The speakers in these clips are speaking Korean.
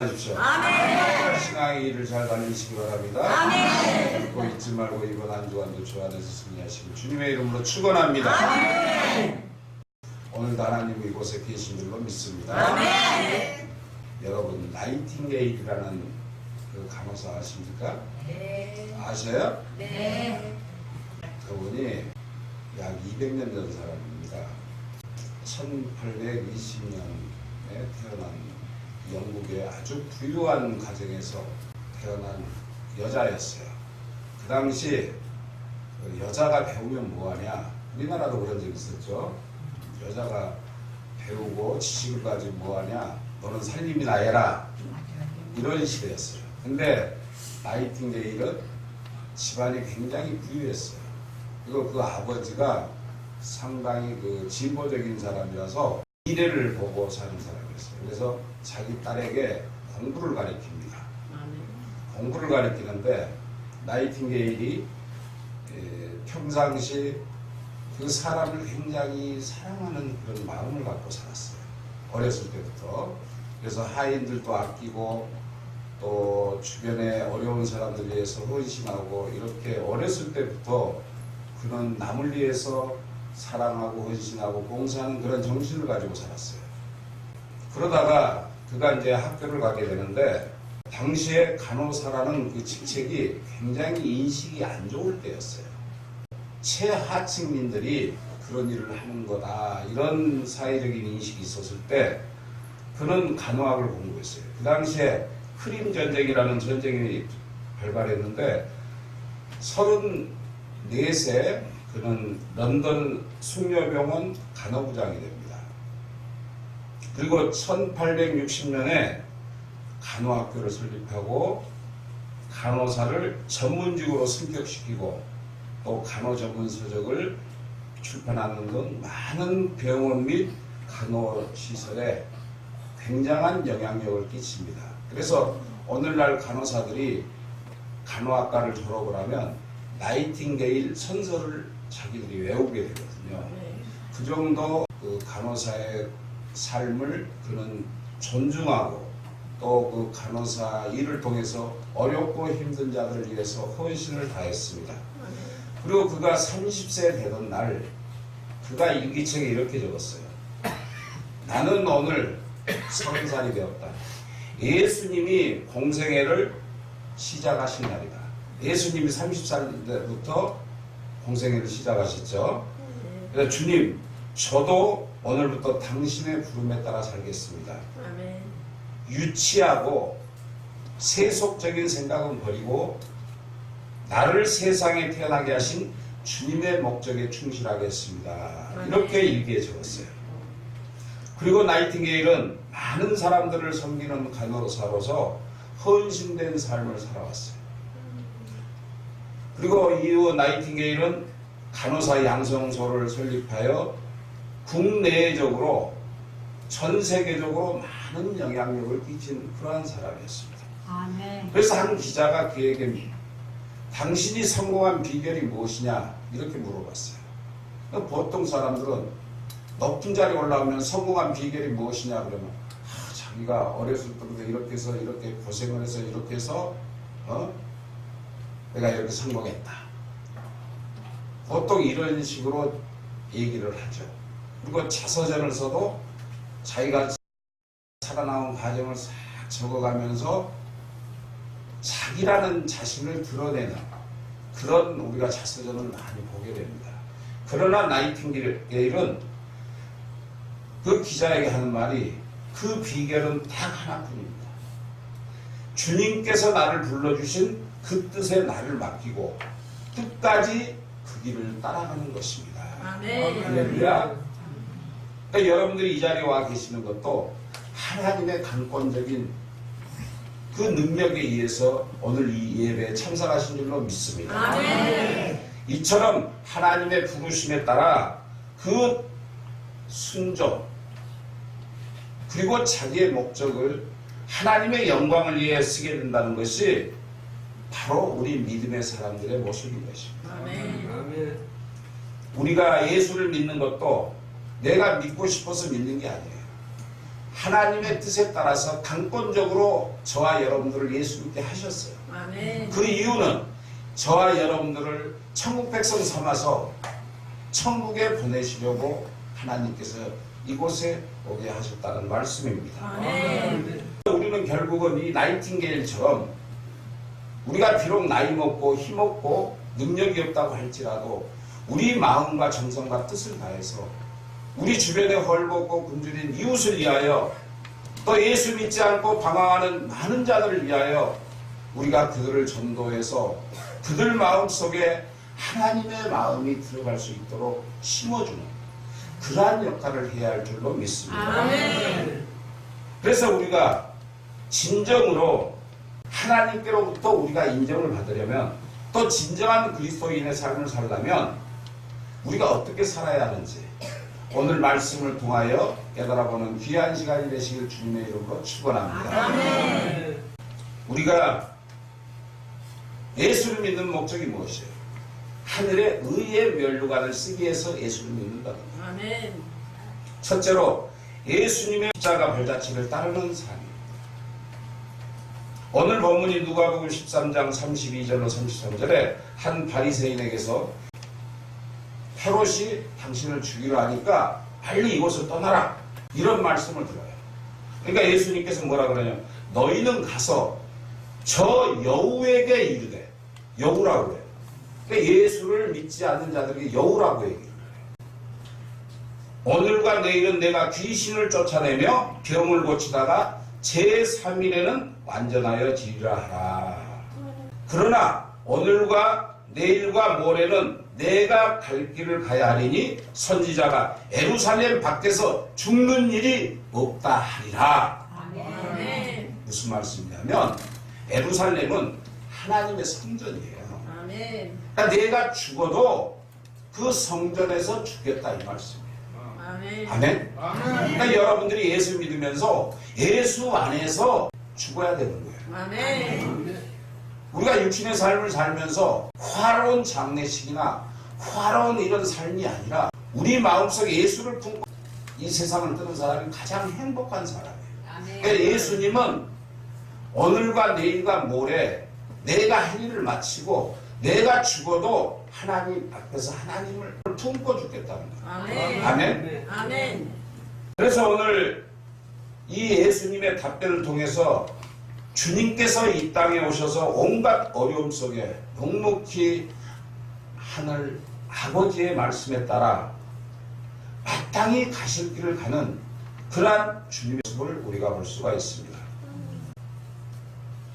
하십시오. 아멘. 신앙의 일을 잘 달리시기 바랍니다. 아멘. 듣고 잊지 말고 이번 한 주간도 주 안에서 승리하시길 주님의 이름으로 축원합니다. 아멘. 오늘도 하나님 이곳에 계신 줄로 믿습니다. 아멘. 여러분 나이팅게일이라는 그 간호사 아십니까? 네. 아셔요? 네. 그분이 약 200년 전 사람입니다. 1820년에 태어난 영국의 아주 부유한 가정에서 태어난 여자였어요. 그 당시 여자가 배우면 뭐하냐, 우리나라도 그런 적 있었죠. 여자가 배우고 지식을 가지고 뭐하냐, 너는 살림이나 해라, 이런 시대였어요. 근데 나이팅게일은 집안이 굉장히 부유했어요. 그리고 그 아버지가 상당히 그 진보적인 사람이라서 미래를 보고 사는 사람이었어요. 그래서 자기 딸에게 공부를 가르칩니다. 공부를 가르치는데 나이팅게일이 평상시 그 사람을 굉장히 사랑하는 그런 마음을 갖고 살았어요. 어렸을 때부터. 그래서 하인들도 아끼고 또 주변에 어려운 사람들 위해서 헌신하고, 이렇게 어렸을 때부터 그는 남을 위해서 사랑하고 헌신하고 봉사하는 그런 정신을 가지고 살았어요. 그러다가 그가 이제 학교를 가게 되는데, 당시에 간호사라는 그 직책이 굉장히 인식이 안 좋을 때였어요. 최하층민들이 그런 일을 하는 거다, 이런 사회적인 인식이 있었을 때 그는 간호학을 공부했어요. 그 당시에 크림 전쟁이라는 전쟁이 발발했는데 34세 그는 런던 숙녀병원 간호부장이 됩니다. 그리고 1860년에 간호학교를 설립하고 간호사를 전문직으로 승격시키고 또 간호 전문 서적을 출판하는 등 많은 병원 및 간호시설에 굉장한 영향력을 끼칩니다. 그래서 오늘날 간호사들이 간호학과를 졸업을 하면 나이팅게일 선서를 자기들이 외우게 되거든요. 그 정도 그 간호사의 삶을 그는 존중하고 또 그 간호사 일을 통해서 어렵고 힘든 자들을 위해서 헌신을 다했습니다. 그리고 그가 30세 되던 날 그가 일기책에 이렇게 적었어요. 나는 오늘 30살이 되었다. 예수님이 공생애를 시작하신 날이다. 예수님이 30살 때부터 공생애를 시작하셨죠. 그래서 주님, 저도 오늘부터 당신의 부름에 따라 살겠습니다. 아멘. 유치하고 세속적인 생각은 버리고 나를 세상에 태어나게 하신 주님의 목적에 충실하겠습니다. 이렇게 일기에 적었어요. 그리고 나이팅게일은 많은 사람들을 섬기는 간호사로서 헌신된 삶을 살아왔어요. 그리고 이후 나이팅게일은 간호사 양성소를 설립하여 국내적으로 전 세계적으로 많은 영향력을 끼친 그러한 사람이었습니다. 아멘. 그래서 한 기자가 그에게 당신이 성공한 비결이 무엇이냐 이렇게 물어봤어요. 보통 사람들은 높은 자리에 올라오면 성공한 비결이 무엇이냐 그러면 자기가 어렸을 때부터 이렇게 해서 이렇게 고생을 해서 이렇게 해서 내가 이렇게 성공했다. 보통 이런 식으로 얘기를 하죠. 그리고 자서전을 써도 자기가 살아나온 과정을 싹 적어가면서 자기라는 자신을 드러내는 그런 우리가 자서전을 많이 보게 됩니다. 그러나 나이팅게일은 그 기자에게 하는 말이 그 비결은 딱 하나뿐입니다. 주님께서 나를 불러주신 그 뜻에 나를 맡기고 끝까지 그 길을 따라가는 것입니다. 아멘. 할렐루야. 그러니까 여러분들이 이 자리에 와 계시는 것도 하나님의 강권적인 그 능력에 의해서 오늘 이 예배에 참석하신 줄로 믿습니다. 아멘. 이처럼 하나님의 부르심에 따라 그 순종 그리고 자기의 목적을 하나님의 영광을 위해 쓰게 된다는 것이 바로 우리 믿음의 사람들의 모습인 것입니다. 아멘. 우리가 예수를 믿는 것도 내가 믿고 싶어서 믿는 게 아니에요. 하나님의 뜻에 따라서 강권적으로 저와 여러분들을 예수 믿게 하셨어요. 아멘. 그 이유는 저와 여러분들을 천국 백성 삼아서 천국에 보내시려고 하나님께서 이곳에 오게 하셨다는 말씀입니다. 아멘. 우리는 결국은 이 나이팅게일처럼 우리가 비록 나이 먹고 힘없고 능력이 없다고 할지라도 우리 마음과 정성과 뜻을 다해서 우리 주변에 헐벗고 굶주린 이웃을 위하여 또 예수 믿지 않고 방황하는 많은 자들을 위하여 우리가 그들을 전도해서 그들 마음속에 하나님의 마음이 들어갈 수 있도록 심어주는 그러한 역할을 해야 할 줄로 믿습니다. 아멘. 그래서 우리가 진정으로 하나님께로부터 우리가 인정을 받으려면 또 진정한 그리스도인의 삶을 살려면 우리가 어떻게 살아야 하는지 오늘 말씀을 통하여 깨달아보는 귀한 시간이 되시길 주님의 이름으로 축원합니다. 아멘. 우리가 예수를 믿는 목적이 무엇이에요? 하늘의 의의 면류관을 쓰기 위해서 예수를 믿는다. 아멘. 첫째로 예수님의 십자가 발자취를 따르는 삶입니다. 오늘 본문이 누가복음 13장 32절로 33절에 한 바리새인에게서 헤롯이 당신을 죽이려 하니까 빨리 이곳을 떠나라 이런 말씀을 들어요. 그러니까 예수님께서 뭐라 그러냐면 너희는 가서 저 여우에게 이르되, 여우라고 해요. 그러니까 예수를 믿지 않는 자들에게 여우라고 얘기를 해요. 오늘과 내일은 내가 귀신을 쫓아내며 병을 고치다가 제3일에는 완전하여 지리라 하라. 그러나 오늘과 내일과 모레는 내가 갈 길을 가야 하리니 선지자가 예루살렘 밖에서 죽는 일이 없다 하리라. 아멘. 무슨 말씀이냐면 예루살렘은 하나님의 성전이에요. 아멘. 그러니까 내가 죽어도 그 성전에서 죽겠다 이 말씀이에요. 아멘. 아멘? 그러니까 여러분들이 예수 믿으면서 예수 안에서 죽어야 되는 거예요. 아멘. 우리가 육신의 삶을 살면서 화로운 장례식이나 화로운 이런 삶이 아니라 우리 마음속에 예수를 품고 이 세상을 뜨는 사람이 가장 행복한 사람이에요. 그러니까 예수님은 오늘과 내일과 모레 내가 할 일을 마치고 내가 죽어도 하나님 앞에서 하나님을 품고 죽겠다는 거예요. 아멘. 아멘? 아멘. 그래서 오늘 이 예수님의 답변을 통해서 주님께서 이 땅에 오셔서 온갖 어려움 속에 묵묵히 하늘 아버지의 말씀에 따라 마땅히 가실 길을 가는 그러한 주님의 모습을 우리가 볼 수가 있습니다.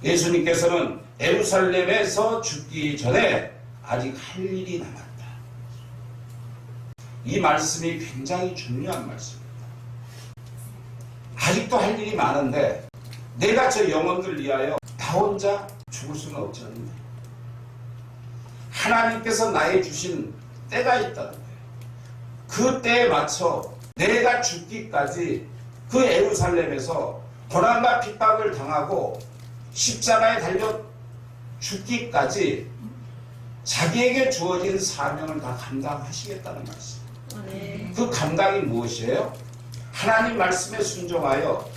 예수님께서는 예루살렘에서 죽기 전에 아직 할 일이 남았다. 이 말씀이 굉장히 중요한 말씀입니다. 아직도 할 일이 많은데 내가 저 영혼들 위하여 나 혼자 죽을 수는 없지 않느냐. 하나님께서 나에 주신 때가 있다는 거예요. 그 때에 맞춰 내가 죽기까지 그 예루살렘에서 고난과 핍박을 당하고 십자가에 달려 죽기까지 자기에게 주어진 사명을 다 감당하시겠다는 말씀. 아멘. 그 감당이 무엇이에요? 하나님 말씀에 순종하여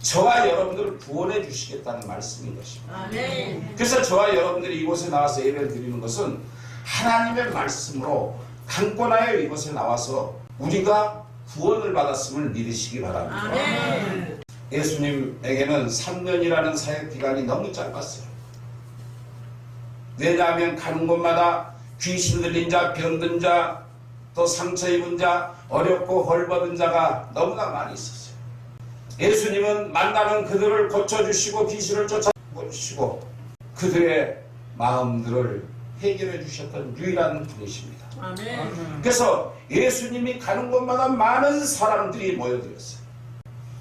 저와 여러분들을 구원해 주시겠다는 말씀인 것입니다. 아멘. 그래서 저와 여러분들이 이곳에 나와서 예배를 드리는 것은 하나님의 말씀으로 강권하여 이곳에 나와서 우리가 구원을 받았음을 믿으시기 바랍니다. 아멘. 예수님에게는 3년이라는 사역 기간이 너무 짧았어요. 왜냐하면 가는 곳마다 귀신 들린 자, 병든 자, 또 상처 입은 자, 어렵고 헐벗은 자가 너무나 많이 있었어요. 예수님은 만나는 그들을 고쳐주시고 귀신을 쫓아주시고 그들의 마음들을 해결해 주셨던 유일한 분이십니다. 아멘. 그래서 예수님이 가는 곳마다 많은 사람들이 모여들었어요.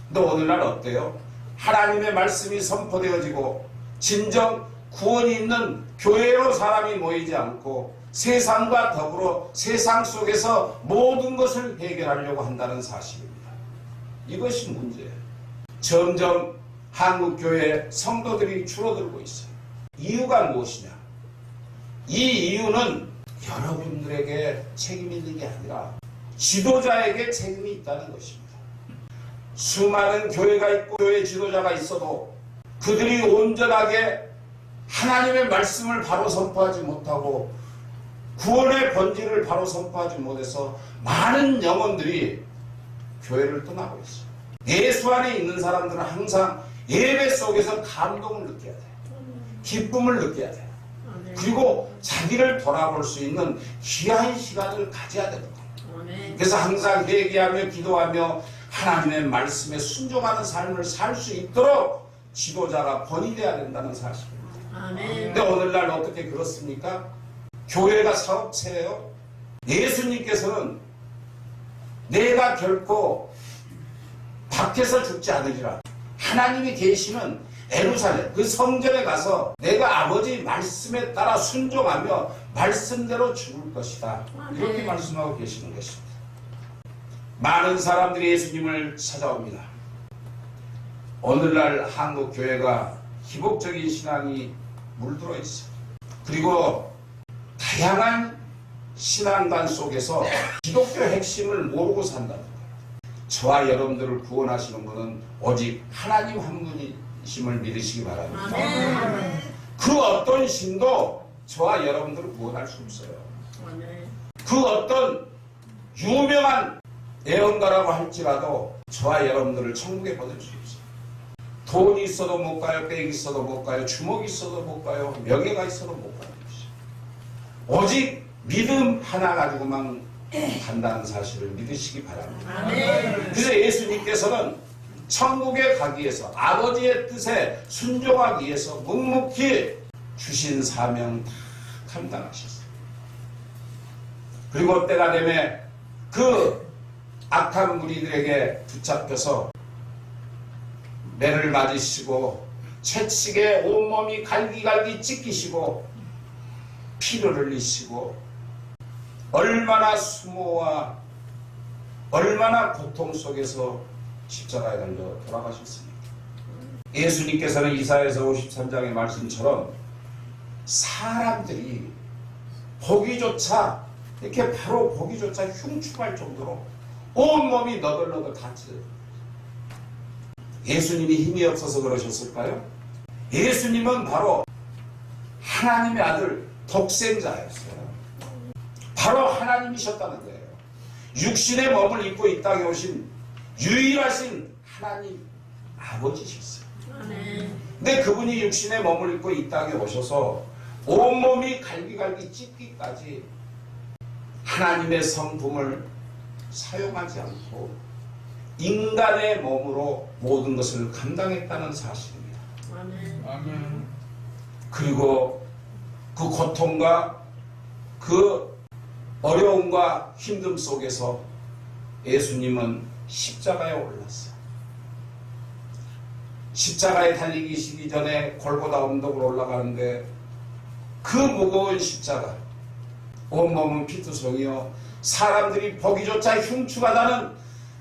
근데 오늘날 어때요? 하나님의 말씀이 선포되어지고 진정 구원이 있는 교회로 사람이 모이지 않고 세상과 더불어 세상 속에서 모든 것을 해결하려고 한다는 사실입니다. 이것이 문제예요. 점점 한국교회 성도들이 줄어들고 있어요. 이유가 무엇이냐? 이 이유는 여러분들에게 책임이 있는 게 아니라 지도자에게 책임이 있다는 것입니다. 수많은 교회가 있고 교회 지도자가 있어도 그들이 온전하게 하나님의 말씀을 바로 선포하지 못하고 구원의 본질을 바로 선포하지 못해서 많은 영혼들이 교회를 떠나고 있어요. 예수 안에 있는 사람들은 항상 예배 속에서 감동을 느껴야 돼요. 기쁨을 느껴야 돼요. 그리고 자기를 돌아볼 수 있는 귀한 시간을 가져야 되는 거예요. 그래서 항상 회개하며 기도하며 하나님의 말씀에 순종하는 삶을 살 수 있도록 지도자가 본이돼야 된다는 사실입니다. 근데 오늘날 어떻게 그렇습니까? 교회가 사업체예요. 예수님께서는 내가 결코 밖에서 죽지 않으리라. 하나님이 계시는 예루살렘 그 성전에 가서 내가 아버지 말씀에 따라 순종하며 말씀대로 죽을 것이다. 이렇게 말씀하고 계시는 것입니다. 많은 사람들이 예수님을 찾아옵니다. 오늘날 한국 교회가 기복적인 신앙이 물들어 있어요. 그리고 다양한 신앙관 속에서 기독교 핵심을 모르고 산다는 거예요. 저와 여러분들을 구원하시는 분은 오직 하나님 한 분이심을 믿으시기 바랍니다. 그 어떤 신도 저와 여러분들을 구원할 수 없어요. 그 어떤 유명한 예언가라고 할지라도 저와 여러분들을 천국에 보낼 수 없어요. 돈이 있어도 못 가요. 백이 있어도 못 가요. 주먹이 있어도 못 가요. 명예가 있어도 못 가는 것이죠. 오직 믿음 하나 가지고만 간다는 사실을 믿으시기 바랍니다. 그래서 예수님께서는 천국에 가기 위해서 아버지의 뜻에 순종하기 위해서 묵묵히 주신 사명 다 감당하셨어요. 그리고 때가 되면 그 악한 무리들에게 붙잡혀서 매를 맞으시고 채찍에 온몸이 갈기갈기 찢기시고 피를 흘리시고 얼마나 수모와 얼마나 고통 속에서 십자가에 달려 돌아가셨습니까? 예수님께서는 이사야서 53장의 말씀처럼 사람들이 보기조차 이렇게 바로 보기조차 흉측할 정도로 온몸이 너덜너덜 다쳐요. 예수님이 힘이 없어서 그러셨을까요? 예수님은 바로 하나님의 아들 독생자였어요. 바로 하나님이셨다는 거예요. 육신의 몸을 입고 이 땅에 오신 유일하신 하나님 아버지셨어요. 근데 그분이 육신의 몸을 입고 이 땅에 오셔서 온몸이 갈기갈기 찢기까지 하나님의 성품을 사용하지 않고 인간의 몸으로 모든 것을 감당했다는 사실입니다. 그리고 그 고통과 그 어려움과 힘듦 속에서 예수님은 십자가에 올랐어요. 십자가에 달리기 전에 골고다 언덕으로 올라가는데 그 무거운 십자가, 온몸은 피투성이요 사람들이 보기조차 흉측하다는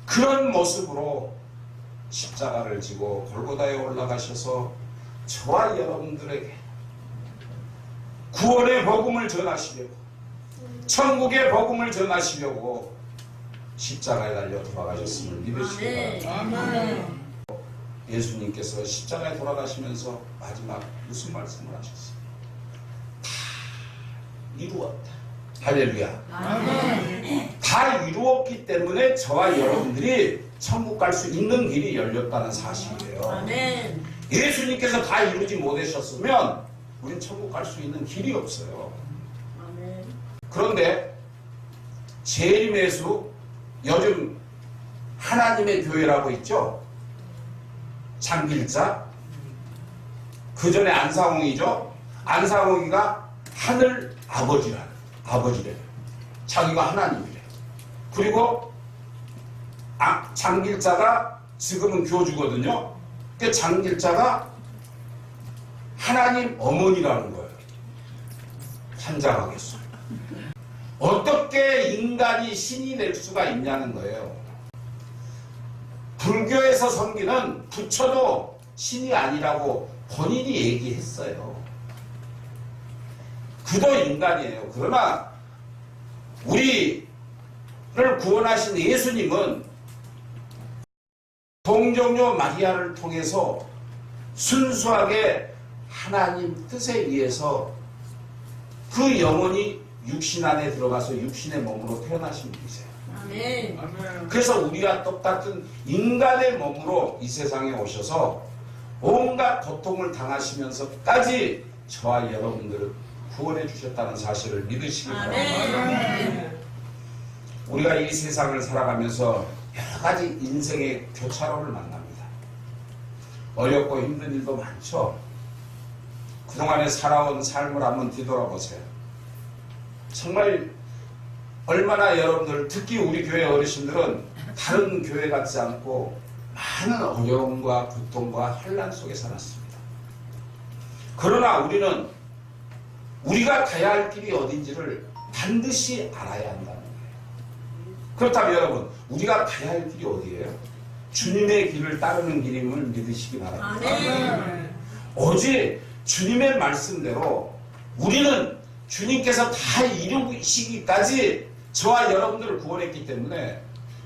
그런 모습으로 십자가를 지고 골고다에 올라가셔서 저와 여러분들에게 구원의 복음을 전하시려고, 천국의 복음을 전하시려고 십자가에 달려 돌아가셨음을 믿으시기 바랍니다. 예수님께서 십자가에 돌아가시면서 마지막 무슨 말씀을 하셨어요? 다 이루었다. 할렐루야. 다 이루었기 때문에 저와 여러분들이 천국 갈 수 있는 길이 열렸다는 사실이에요. 예수님께서 다 이루지 못하셨으면 우린 천국 갈 수 있는 길이 없어요. 그런데 재림예수, 요즘 하나님의 교회라고 있죠. 장길자, 그 전에 안상홍이죠. 안상홍이가 하늘 아버지래. 자기가 하나님이래. 그리고 장길자가 지금은 교주거든요. 그 장길자가 하나님 어머니라는 거예요. 환장하겠어요. 어떻게 인간이 신이 될 수가 있냐는 거예요. 불교에서 섬기는 부처도 신이 아니라고 본인이 얘기했어요. 그도 인간이에요. 그러나 우리를 구원하신 예수님은 동정녀 마리아를 통해서 순수하게 하나님 뜻에 의해서 그 영혼이 육신 안에 들어가서 육신의 몸으로 태어나신 분이세요. 아멘. 아멘. 그래서 우리가 똑같은 인간의 몸으로 이 세상에 오셔서 온갖 고통을 당하시면서까지 저와 여러분들을 구원해 주셨다는 사실을 믿으시기 바랍니다. 아멘. 우리가 이 세상을 살아가면서 여러 가지 인생의 교차로를 만납니다. 어렵고 힘든 일도 많죠. 그동안에 살아온 삶을 한번 뒤돌아보세요. 정말 얼마나 여러분들, 특히 우리 교회 어르신들은 다른 교회 같지 않고 많은 어려움과 고통과 환난 속에 살았습니다. 그러나 우리는 우리가 가야 할 길이 어딘지를 반드시 알아야 한다는 거예요. 그렇다면 여러분, 우리가 가야 할 길이 어디예요? 주님의 길을 따르는 길임을 믿으시기 바랍니다. 아멘. 오직 주님의 말씀대로 우리는 주님께서 다 이루시기까지 저와 여러분들을 구원했기 때문에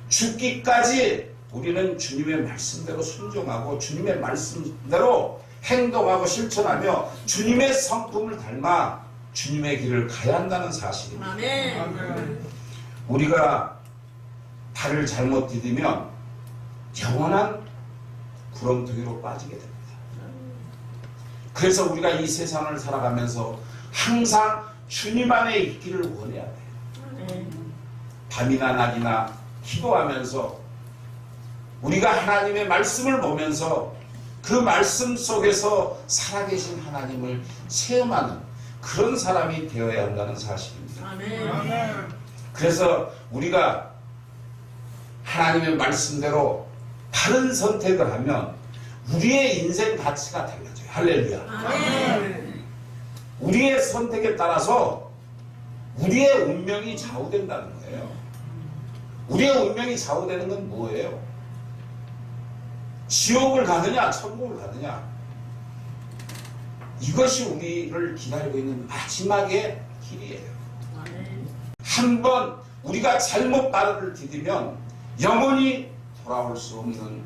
죽기까지 우리는 주님의 말씀대로 순종하고 주님의 말씀대로 행동하고 실천하며 주님의 성품을 닮아 주님의 길을 가야 한다는 사실입니다. 아멘. 아멘. 우리가 발을 잘못 디디면 영원한 구렁텅이로 빠지게 됩니다. 그래서 우리가 이 세상을 살아가면서 항상 주님 안에 있기를 원해야 돼요. 아멘. 밤이나 낮이나 기도하면서 우리가 하나님의 말씀을 보면서 그 말씀 속에서 살아계신 하나님을 체험하는 그런 사람이 되어야 한다는 사실입니다. 아멘. 아멘. 그래서 우리가 하나님의 말씀대로 바른 선택을 하면 우리의 인생 가치가 달라져요. 할렐루야. 아멘. 우리의 선택에 따라서 우리의 운명이 좌우된다는 거예요. 우리의 운명이 좌우되는 건 뭐예요? 지옥을 가느냐 천국을 가느냐, 이것이 우리를 기다리고 있는 마지막의 길이에요. 아멘. 한번 우리가 잘못 발을 디디면 영원히 돌아올 수 없는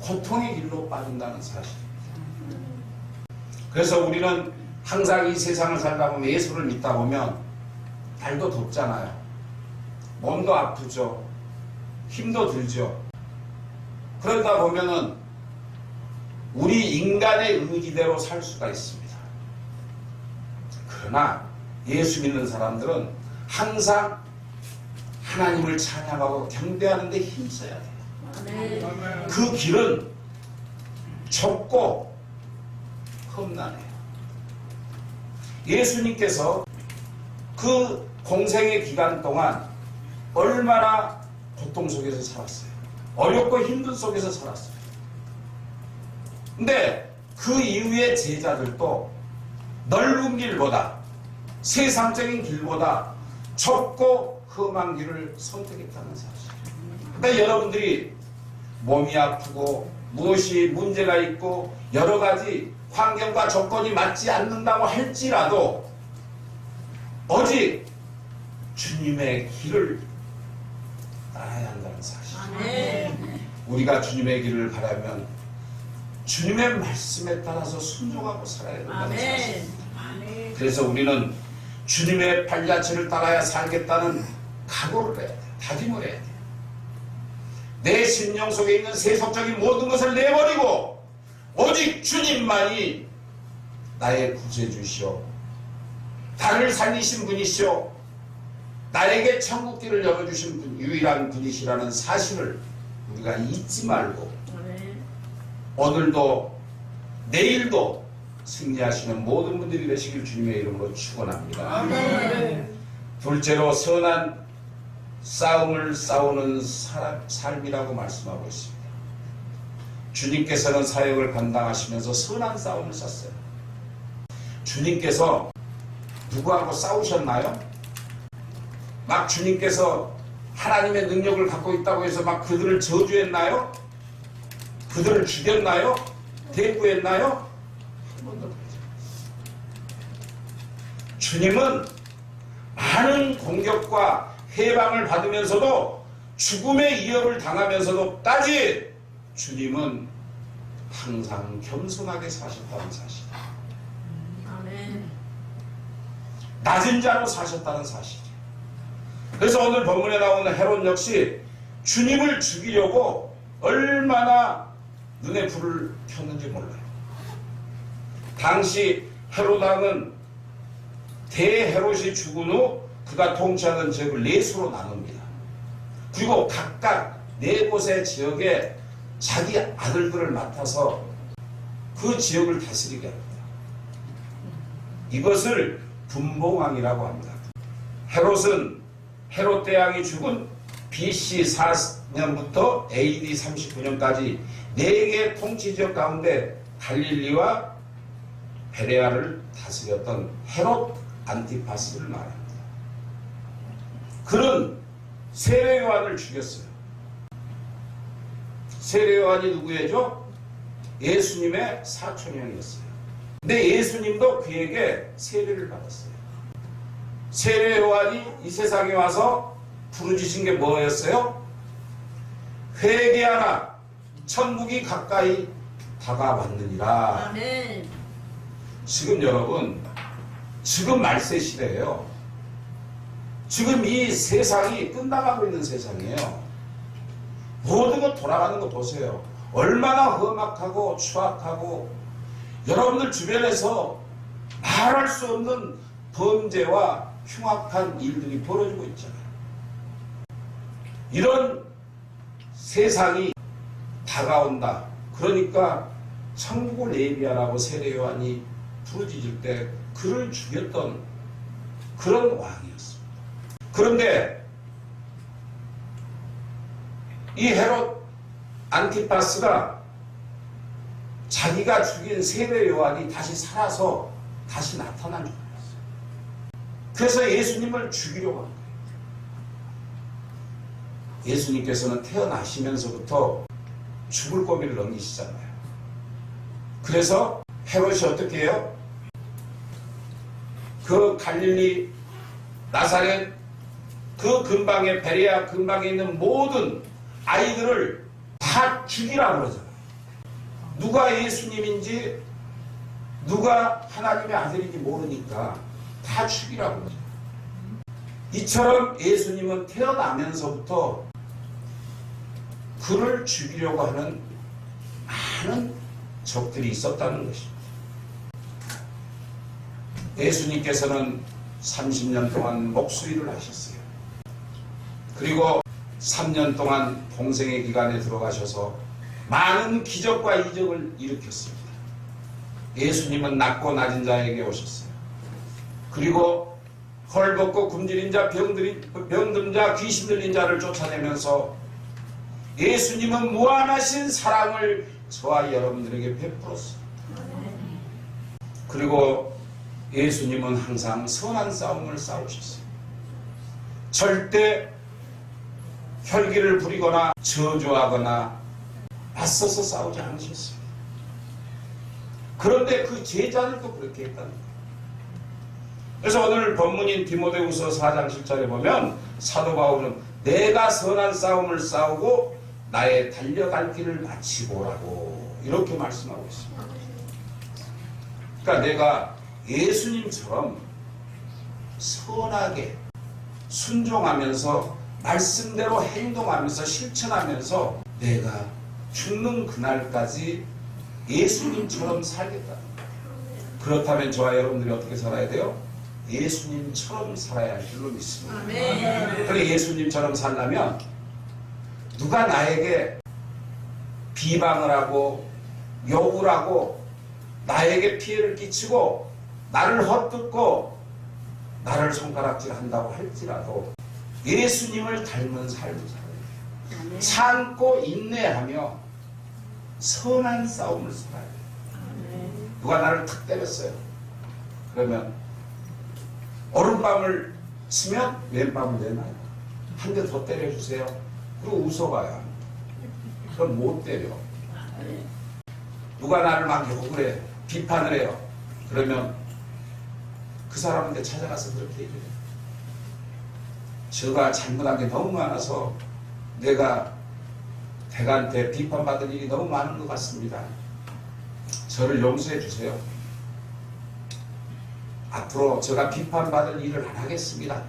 고통의 길로 빠진다는 사실입니다. 그래서 우리는 항상 이 세상을 살다 보면, 예수를 믿다 보면 날도 덥잖아요. 몸도 아프죠. 힘도 들죠. 그러다 보면은 우리 인간의 의지대로 살 수가 있습니다. 그러나 예수 믿는 사람들은 항상 하나님을 찬양하고 경배하는 데 힘써야 돼요. 아멘. 아멘. 그 길은 좁고 험난해요. 예수님께서 그 공생의 기간 동안 얼마나 고통 속에서 살았어요. 어렵고 힘든 속에서 살았어요. 근데 그 이후의 제자들도 넓은 길보다, 세상적인 길보다 좁고 험한 길을 선택했다는 사실. 근데 여러분들이 몸이 아프고 무엇이 문제가 있고 여러 가지 환경과 조건이 맞지 않는다고 할지라도 오직 주님의 길을 따라야 한다는 사실. 아멘. 우리가 주님의 길을 바라면 주님의 말씀에 따라서 순종하고 살아야 된다는 사실. 아멘. 아멘. 그래서 우리는 주님의 발자취를 따라야 살겠다는 각오를 해야 돼요. 다짐을 해야 돼요. 내 심령 속에 있는 세속적인 모든 것을 내버리고 오직 주님만이 나의 구세주시오, 나를 살리신 분이시오, 나에게 천국길을 열어주신 분, 유일한 분이시라는 사실을 우리가 잊지 말고 아멘. 오늘도 내일도 승리하시는 모든 분들이 되시길 주님의 이름으로 축원합니다. 아멘. 둘째로 선한 싸움을 싸우는 삶이라고 말씀하고 있습니다. 주님께서는 사역을 감당하시면서 선한 싸움을 쌌어요. 주님께서 누구하고 싸우셨나요? 막 주님께서 하나님의 능력을 갖고 있다고 해서 막 그들을 저주했나요? 그들을 죽였나요? 대꾸했나요? 한 번도 그러지 않았어요. 주님은 많은 공격과 해방을 받으면서도 죽음의 위협을 당하면서도까지 주님은 항상 겸손하게 사셨다는 사실, 아멘. 낮은 자로 사셨다는 사실이에요. 그래서 오늘 본문에 나오는 헤롯 역시 주님을 죽이려고 얼마나 눈에 불을 켰는지 몰라요. 당시 헤롯 왕은 대헤롯이 죽은 후 그가 통치하던 지역을 네 수로 나눕니다. 그리고 각각 네 곳의 지역에 자기 아들들을 맡아서 그 지역을 다스리게 합니다. 이것을 분봉왕이라고 합니다. 헤롯은 헤롯 대왕이 죽은 BC 4년부터 AD 39년까지 4개의 통치 지역 가운데 갈릴리와 베레아를 다스렸던 헤롯 안티파스를 말합니다. 그는 세례 요한을 죽였어요. 세례 요한이 누구예요? 예수님의 사촌형이었어요. 근데 예수님도 그에게 세례를 받았어요. 세례 요한이 이 세상에 와서 부르짖은 게 뭐였어요? 회개하라, 천국이 가까이 다가왔느니라. 아멘. 지금 여러분, 지금 말세 시대예요. 지금 이 세상이 끝나가고 있는 세상이에요. 모든 것 돌아가는 거 보세요. 얼마나 험악하고 추악하고 여러분들 주변에서 말할 수 없는 범죄와 흉악한 일들이 벌어지고 있잖아요. 이런 세상이 다가온다. 그러니까 천국을 예비하라고 세례 요한이 부르짖을 때 그를 죽였던 그런 왕이었습니다. 그런데 이 헤롯 안티파스가 자기가 죽인 세례 요한이 다시 살아서 다시 나타난 줄 알았어요. 그래서 예수님을 죽이려고 한 거예요. 예수님께서는 태어나시면서부터 죽을 고비를 넘기시잖아요. 그래서 헤롯이 어떻게 해요? 그 갈릴리 나사렛 그 근방에 베레아 근방에 있는 모든 아이들을 다 죽이라고 그러잖아요. 누가 예수님인지 누가 하나님의 아들인지 모르니까 다 죽이라고 그러죠. 이처럼 예수님은 태어나면서부터 그를 죽이려고 하는 많은 적들이 있었다는 것입니다. 예수님께서는 30년 동안 목수일을 하셨어요. 그리고 3년 동안 공생의 기간에 들어가셔서 많은 기적과 이적을 일으켰습니다. 예수님은 낮고 낮은 자에게 오셨어요. 그리고 헐벗고 굶주린 자, 병든 자, 귀신 들린 자를 쫓아내면서 예수님은 무한하신 사랑을 저와 여러분들에게 베풀었습니다. 그리고 예수님은 항상 선한 싸움을 싸우셨어요. 절대 혈기를 부리거나 저주하거나 맞서서 싸우지 않으셨어요. 그런데 그 제자들도 그렇게 했다는 거예요. 그래서 오늘 본문인 디모데후서 4장 7절에 보면 사도 바울은 내가 선한 싸움을 싸우고 나의 달려갈 길을 마치고 오라고 이렇게 말씀하고 있습니다. 그러니까 내가 예수님처럼 선하게 순종하면서 말씀대로 행동하면서 실천하면서 내가 죽는 그날까지 예수님처럼 살겠다. 그렇다면 저와 여러분들이 어떻게 살아야 돼요? 예수님처럼 살아야 할 줄로 믿습니다. 아멘. 그래 예수님처럼 살려면 누가 나에게 비방을 하고 욕을 하고 나에게 피해를 끼치고 나를 헛듣고 나를 손가락질한다고 할지라도 예수님을 닮은 삶을 살아야 돼요. 참고 인내하며 선한 싸움을 살아야 돼요. 누가 나를 탁 때렸어요. 그러면 오른밤을 치면 왼밤을 내놔요. 한 대 더 때려주세요. 그리고 웃어봐요. 그럼 못 때려. 누가 나를 막 욕을 해, 비판을 해요. 그러면 그 사람한테 찾아가서 그렇게 얘기해요. 제가 잘못한 게 너무 많아서 내가 대간테 비판받을 일이 너무 많은 것 같습니다. 저를 용서해 주세요. 앞으로 제가 비판받을 일을 안 하겠습니다.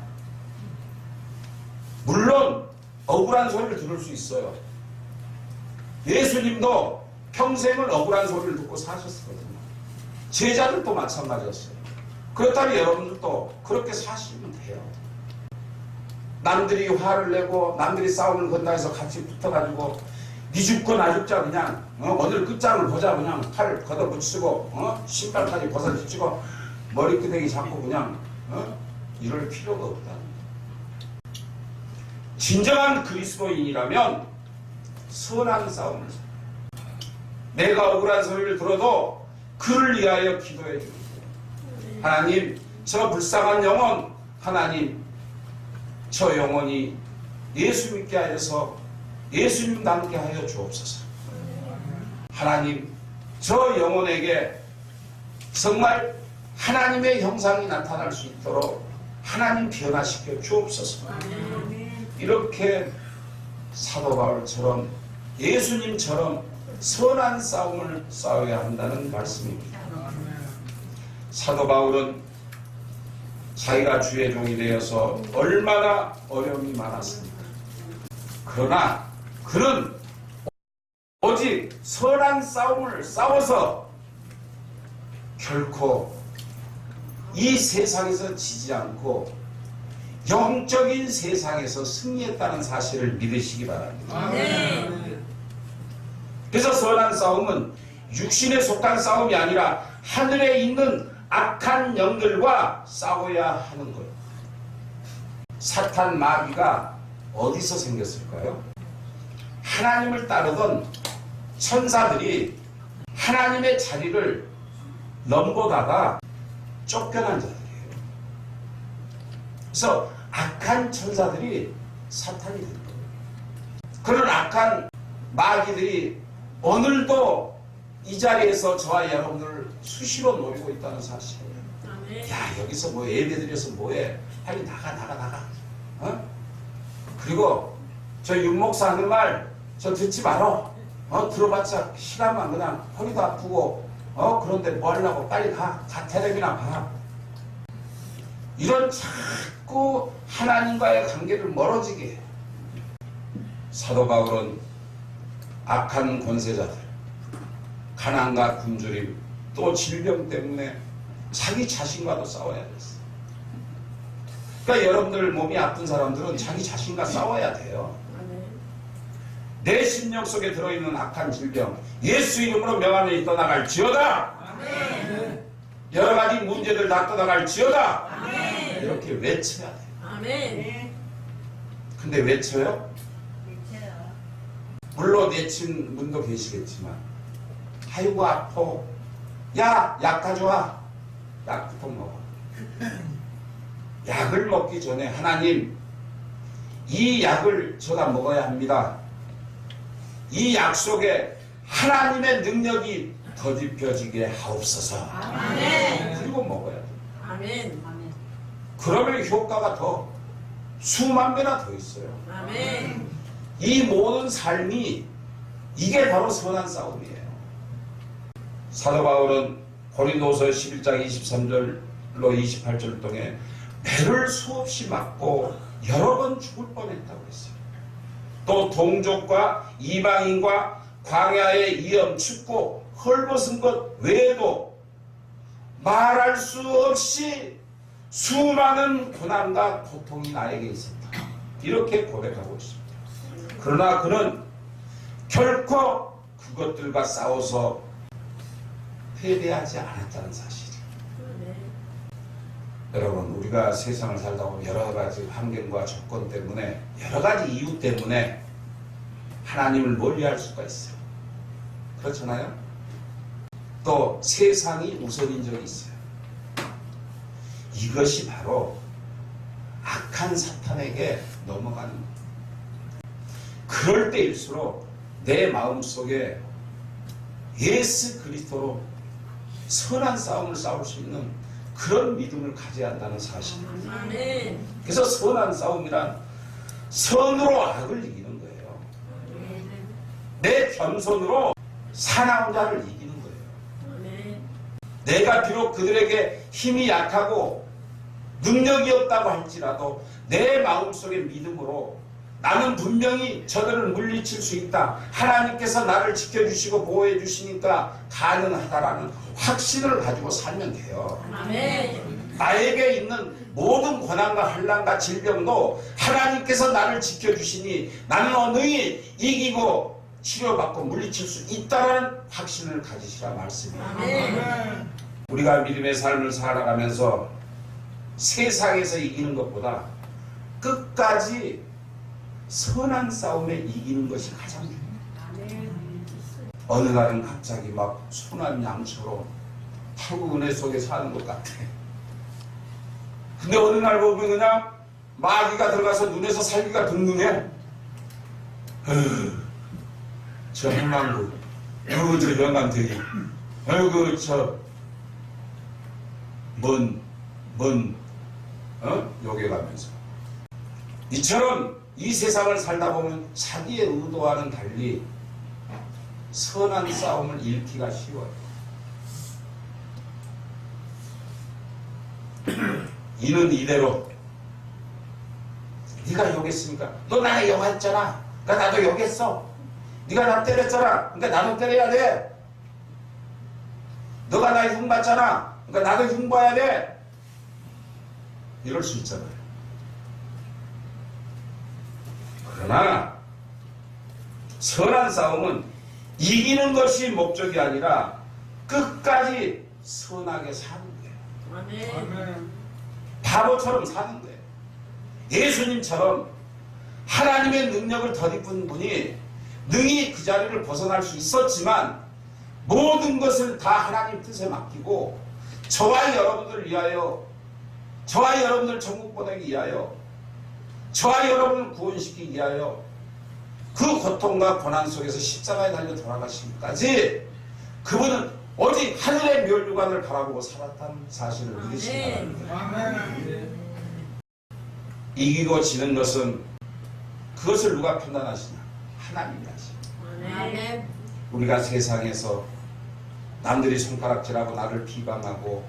물론 억울한 소리를 들을 수 있어요. 예수님도 평생을 억울한 소리를 듣고 사셨거든요. 제자들도 마찬가지였어요. 그렇다면 여러분들도 그렇게 사시면 돼요. 남들이 화를 내고 남들이 싸움을 건다 해서 같이 붙어가지고 니 죽고 나 죽자 그냥 오늘 끝장을 보자 그냥 팔 걷어붙이고 신발까지 벗어지고 머리끄댕이 잡고 그냥 이럴 필요가 없다. 진정한 그리스도인이라면 선한 싸움을 내가 억울한 소리를 들어도 그를 위하여 기도해 줍니다. 하나님 저 불쌍한 영혼 하나님 저 영혼이 예수 믿게 하여서 예수님 닮게 하여 주옵소서. 하나님 저 영혼에게 정말 하나님의 형상이 나타날 수 있도록 하나님 변화시켜 주옵소서. 이렇게 사도 바울처럼 예수님처럼 선한 싸움을 싸워야 한다는 말씀입니다. 사도 바울은 자기가 주의 종이 되어서 얼마나 어려움이 많았습니까? 그러나 그는 오직 선한 싸움을 싸워서 결코 이 세상에서 지지 않고 영적인 세상에서 승리했다는 사실을 믿으시기 바랍니다. 그래서 선한 싸움은 육신에 속한 싸움이 아니라 하늘에 있는 악한 영들과 싸워야 하는 거예요. 사탄 마귀가 어디서 생겼을까요? 하나님을 따르던 천사들이 하나님의 자리를 넘보다가 쫓겨난 자들이에요. 그래서 악한 천사들이 사탄이 된 거예요. 그런 악한 마귀들이 오늘도 이 자리에서 저와 여러분들을 수시로 노리고 있다는 사실이에요. 야 여기서 뭐 예배드려서 뭐해? 빨리 나가. 그리고 저 윤목사 하는 말 저 듣지 말어. 들어봤자 시간만 그냥 허리도 아프고 그런데 뭐 하려고 빨리 가 텔레비나 봐. 이런 자꾸 하나님과의 관계를 멀어지게 해요. 사도 바울은 악한 권세자들 가난과 굶주림 또 질병 때문에 자기 자신과도 싸워야 됐어요. 그러니까 여러분들 몸이 아픈 사람들은 자기 자신과 싸워야 돼요. 내 심령 속에 들어있는 악한 질병 예수 이름으로 명함에 떠나갈지어다. 여러 가지 문제들 다 떠나갈지어다. 이렇게 외쳐야 돼요. 근데 외쳐요? 물론 외친 분도 계시겠지만 아이고 아파. 야, 약 가져와. 약부터 먹어. 약을 먹기 전에 하나님 이 약을 제가 먹어야 합니다. 이 약 속에 하나님의 능력이 더딥혀지게 하옵소서. 그리고 먹어야 돼. 그러면 효과가 더 수만 배나 더 있어요. 이 모든 삶이 이게 바로 선한 싸움이에요. 사도 바울은 고린도서 11장 23절로 28절 통해 배를 수없이 맞고 여러 번 죽을 뻔했다고 했어요. 또 동족과 이방인과 광야의 위험, 춥고 헐벗은 것 외에도 말할 수 없이 수많은 고난과 고통이 나에게 있었다. 이렇게 고백하고 있습니다. 그러나 그는 결코 그것들과 싸워서 패배하지 않았다는 사실이에요. 여러분 우리가 세상을 살다 보면 여러 가지 환경과 조건 때문에 여러 가지 이유 때문에 하나님을 멀리할 수가 있어요. 그렇잖아요? 또 세상이 우선인 적이 있어요. 이것이 바로 악한 사탄에게 넘어가는 거예요. 그럴 때일수록 내 마음속에 예수 그리스도로 선한 싸움을 싸울 수 있는 그런 믿음을 가져야 한다는 사실입니다. 그래서 선한 싸움이란 선으로 악을 이기는 거예요. 내 겸손으로 사나운 자를 이기는 거예요. 아멘. 내가 비록 그들에게 힘이 약하고 능력이 없다고 할지라도 내 마음속의 믿음으로 나는 분명히 저들을 물리칠 수 있다. 하나님께서 나를 지켜주시고 보호해 주시니까 가능하다라는 확신을 가지고 살면 돼요. 아멘. 나에게 있는 모든 고난과 환난과 질병도 하나님께서 나를 지켜주시니 나는 언능히 이기고 치료받고 물리칠 수 있다는 확신을 가지시라 말씀이에요. 아멘. 우리가 믿음의 삶을 살아가면서 세상에서 이기는 것보다 끝까지 선한 싸움에 이기는 것이 가장 중요해요. 어느 날은 갑자기 막 순한 양처럼 하고 은혜 속에 사는 것 같아. 근데 어느 날 보면 그냥 마귀가 들어가서 눈에서 살기가 둥둥해. 저 행망구, 저 영감대기, 요게 가면서. 이처럼 이 세상을 살다 보면 자기의 의도와는 달리 선한 싸움을 잃기가 쉬워요. 이는 이대로 네가 욕했으니까 너 나를 욕했잖아. 그러니까 나도 욕했어. 네가 나 때렸잖아. 그러니까 나도 때려야 돼. 너가 나 흉봤잖아. 그러니까 나도 흉봐야 돼. 이럴 수 있잖아요. 그러나 선한 싸움은 이기는 것이 목적이 아니라 끝까지 선하게 사는 거예요. 아멘. 바보처럼 사는 거예요. 예수님처럼 하나님의 능력을 덧입은 분이 능히 그 자리를 벗어날 수 있었지만 모든 것을 다 하나님 뜻에 맡기고 저와 여러분들 위하여, 저와 여러분들 천국 보내기 위하여, 저와 여러분을 구원시키기 위하여 그 고통과 고난 속에서 십자가에 달려 돌아가시기까지 그분은 오직 하늘의 멸류관을 바라보고 살았다는 사실을 믿으시기 바랍니다. 이기고 지는 것은 그것을 누가 판단하시냐? 하나님이 하시죠. 아멘. 우리가 세상에서 남들이 손가락질하고 나를 비방하고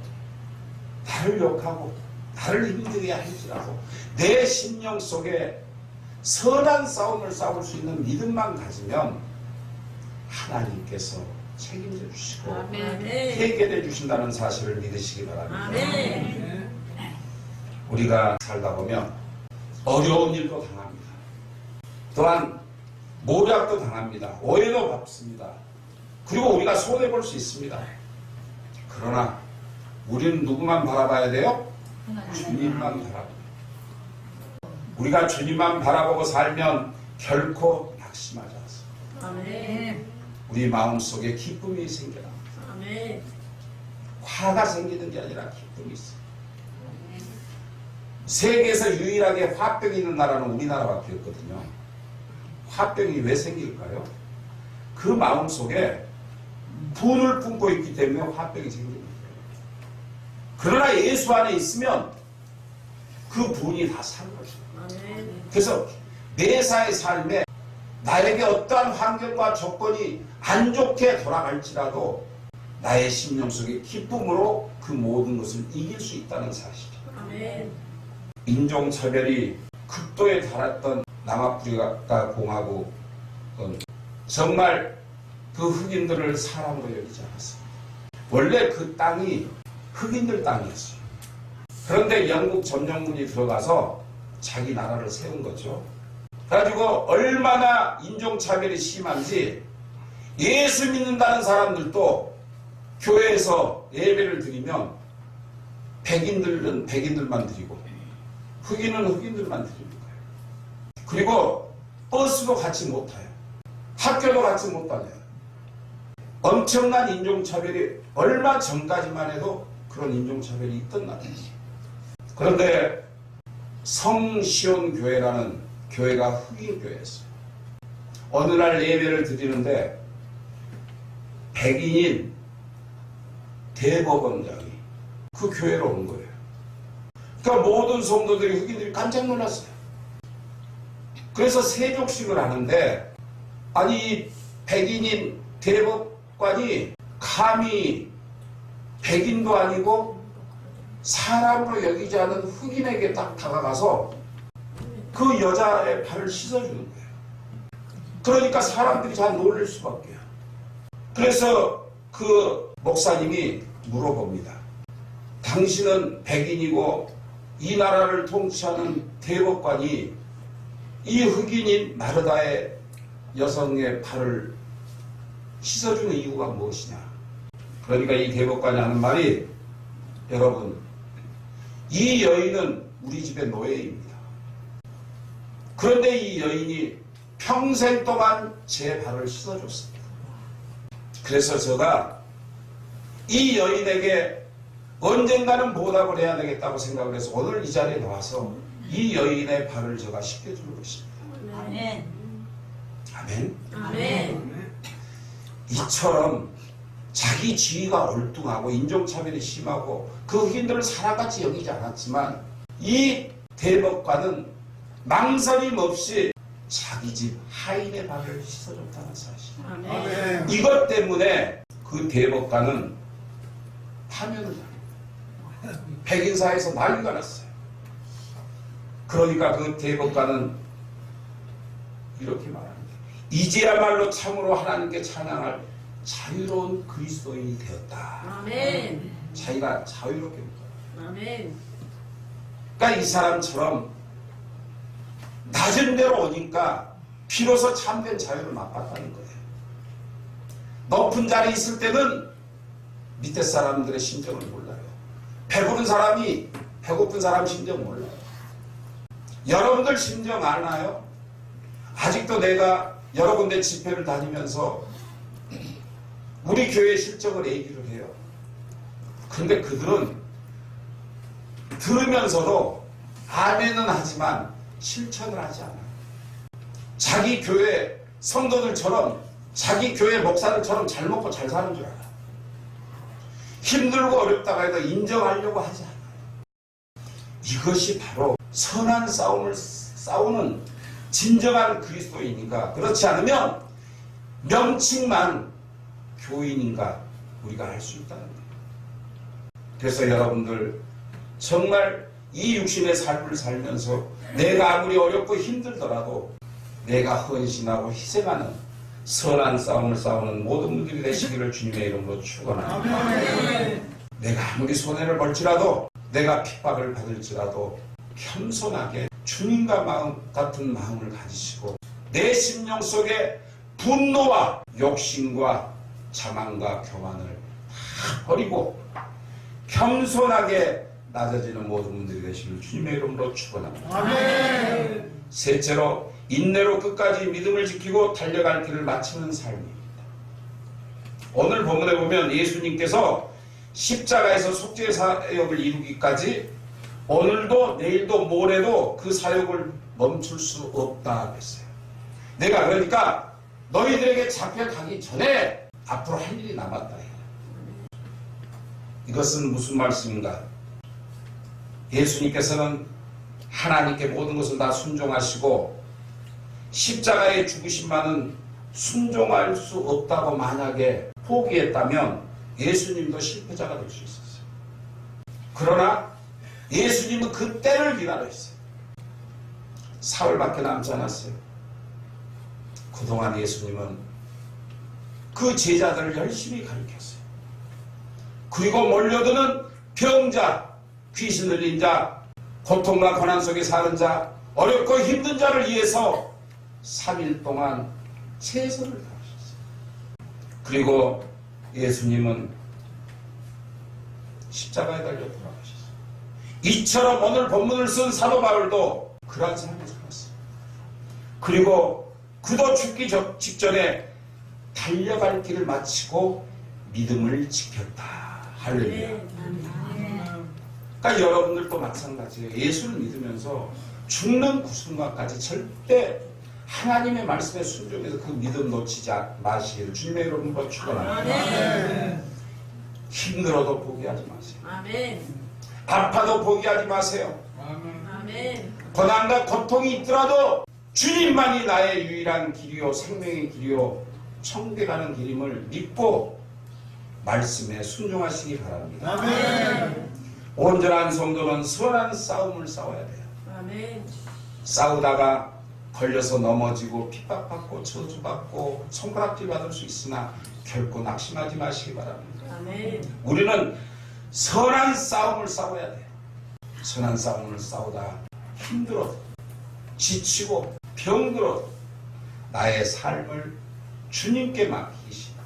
나를 욕하고 나를 힘들게 할지라도 내 심령 속에 선한 싸움을 싸울 수 있는 믿음만 가지면 하나님께서 책임져 주시고 아멘. 해결해 주신다는 사실을 믿으시기 바랍니다. 아멘. 우리가 살다 보면 어려운 일도 당합니다. 또한 모략도 당합니다. 오해도 받습니다. 그리고 우리가 손해볼 수 있습니다. 그러나 우리는 누구만 바라봐야 돼요? 주님만 바라봅니다. 우리가 주님만 바라보고 살면 결코 낙심하지 않습니다. 아멘. 우리 마음속에 기쁨이 생겨납니다. 아멘. 화가 생기는 게 아니라 기쁨이 있어요. 세계에서 유일하게 화병이 있는 나라는 우리나라밖에 없거든요. 화병이 왜 생길까요? 그 마음속에 분을 품고 있기 때문에 화병이 생깁니다. 그러나 예수 안에 있으면 그 분이 다 사는 거죠. 아멘. 그래서 매사의 삶에 나에게 어떠한 환경과 조건이 안 좋게 돌아갈지라도 나의 심령 속에 기쁨으로 그 모든 것을 이길 수 있다는 사실이죠. 아멘. 인종차별이 극도에 달했던 남아프리카 공화국은 정말 그 흑인들을 사람으로 여기지 않았습니다. 원래 그 땅이 흑인들 땅이었어요. 그런데 영국 점령군이 들어가서 자기 나라를 세운 거죠. 그래가지고 얼마나 인종차별이 심한지 예수 믿는다는 사람들도 교회에서 예배를 드리면 백인들은 백인들만 드리고 흑인은 흑인들만 드리는 거예요. 그리고 버스도 같이 못 타요. 학교도 같이 못 다녀요. 엄청난 인종차별이 얼마 전까지만 해도 그런 인종차별이 있던 나라였어요. 그런데 성시온 교회라는 교회가 흑인 교회였어요. 어느 날 예배를 드리는데 백인인 대법원장이 그 교회로 온 거예요. 그러니까 모든 성도들이 흑인들이 깜짝 놀랐어요. 그래서 세족식을 하는데 아니 백인인 대법관이 감히 백인도 아니고 사람으로 여기지 않은 흑인에게 딱 다가가서 그 여자의 발을 씻어주는 거예요. 그러니까 사람들이 잘 놀랄 수밖에요. 그래서 그 목사님이 물어봅니다. 당신은 백인이고 이 나라를 통치하는 대법관이 이 흑인인 마르다의 여성의 발을 씻어주는 이유가 무엇이냐? 그러니까 이 대법관이 하는 말이, 여러분, 이 여인은 우리 집의 노예입니다. 그런데 이 여인이 평생 동안 제 발을 씻어줬습니다. 그래서 제가 이 여인에게 언젠가는 보답을 해야 되겠다고 생각을 해서 오늘 이 자리에 나와서 이 여인의 발을 제가 씻겨주는 것입니다. 아멘. 아멘. 아멘. 이처럼 자기 지위가 얼뚱하고 인종차별이 심하고 그 흑인들을 사람같이 여기지 않았지만 이 대법관은 망설임 없이 자기 집 하인의 발을 씻어줬다는 사실. 아멘. 이것 때문에 그 대법관은 파면을 당했어요. 백인사에서 난리가 났어요. 그러니까 그 대법관은 이렇게 말합니다. 이제야말로 참으로 하나님께 찬양할 자유로운 그리스도인이 되었다. 아멘. 자기가 자유롭게 묻어요. 아멘. 그러니까 이 사람처럼 낮은 데로 오니까 비로소 참된 자유를 맛봤다는 거예요. 높은 자리에 있을 때는 밑에 사람들의 심정을 몰라요. 배부른 사람이 배고픈 사람 심정 몰라요. 여러분들 심정 아나요? 아직도 내가 여러 군데 집회를 다니면서 우리 교회 실적을 얘기를 해요. 그런데 그들은 들으면서도 아멘은 하지만 실천을 하지 않아요. 자기 교회 성도들처럼, 자기 교회 목사들처럼 잘 먹고 잘 사는 줄 알아요. 힘들고 어렵다고 해도 인정하려고 하지 않아요. 이것이 바로 선한 싸움을 싸우는 진정한 그리스도인인가? 그렇지 않으면 명칭만 교인인가 우리가 알 수 있다는 거예요. 그래서 여러분들 정말 이 육신의 삶을 살면서 내가 아무리 어렵고 힘들더라도 내가 헌신하고 희생하는 선한 싸움을 싸우는 모든 분들이 되시기를 주님의 이름으로 축원합니다. 내가 아무리 손해를 볼지라도, 내가 핍박을 받을지라도 겸손하게 주님과 마음 같은 마음을 가지시고 내 심령 속에 분노와 욕심과 자만과 교만을 다 버리고 겸손하게 낮아지는 모든 분들이 되시기를 주님의 이름으로 축원합니다. 아멘. 셋째로 인내로 끝까지 믿음을 지키고 달려갈 길을 마치는 삶입니다. 오늘 본문에 보면 예수님께서 십자가에서 속죄 사역을 이루기까지 오늘도 내일도 모레도 그 사역을 멈출 수 없다 했어요. 내가 그러니까 너희들에게 잡혀가기 전에 앞으로 할 일이 남았다. 이것은 무슨 말씀인가? 예수님께서는 하나님께 모든 것을 다 순종하시고 십자가의 죽으심만은 순종할 수 없다고 만약에 포기했다면 예수님도 실패자가 될 수 있었어요. 그러나 예수님은 그 때를 기다렸어요. 사흘밖에 남지 않았어요. 그동안 예수님은 그 제자들을 열심히 가르쳤어요. 그리고 몰려드는 병자, 귀신 들린 자, 고통과 고난 속에 사는 자, 어렵고 힘든 자를 위해서 3일 동안 최선을 다하셨어요. 그리고 예수님은 십자가에 달려 돌아가셨어요. 이처럼 오늘 본문을 쓴 사도 바울도 그러한 삶을 살았어요. 그리고 그도 죽기 직전에 달려갈 길을 마치고 믿음을 지켰다. 할렐루야. 그러니까 여러분들도 마찬가지예요. 예수를 믿으면서 죽는 그 순간까지 절대 하나님의 말씀에 순종해서 그 믿음 놓치지 마시기를 주님의 이름으로 축원합니다. 힘들어도 포기하지 마세요. 아멘. 아파도 포기하지 마세요. 아멘. 고난과 고통이 있더라도 주님만이 나의 유일한 길이요 생명의 길이요 천국에 가는 길임을 믿고 말씀에 순종하시기 바랍니다. 아멘. 온전한 성도는 선한 싸움을 싸워야 돼요. 아멘. 싸우다가 걸려서 넘어지고 핍박받고 저주받고 손가락질 받을 수 있으나 결코 낙심하지 마시기 바랍니다. 아멘. 우리는 선한 싸움을 싸워야 돼요. 선한 싸움을 싸우다 힘들어 지치고 병들어 나의 삶을 주님께 맡기시다.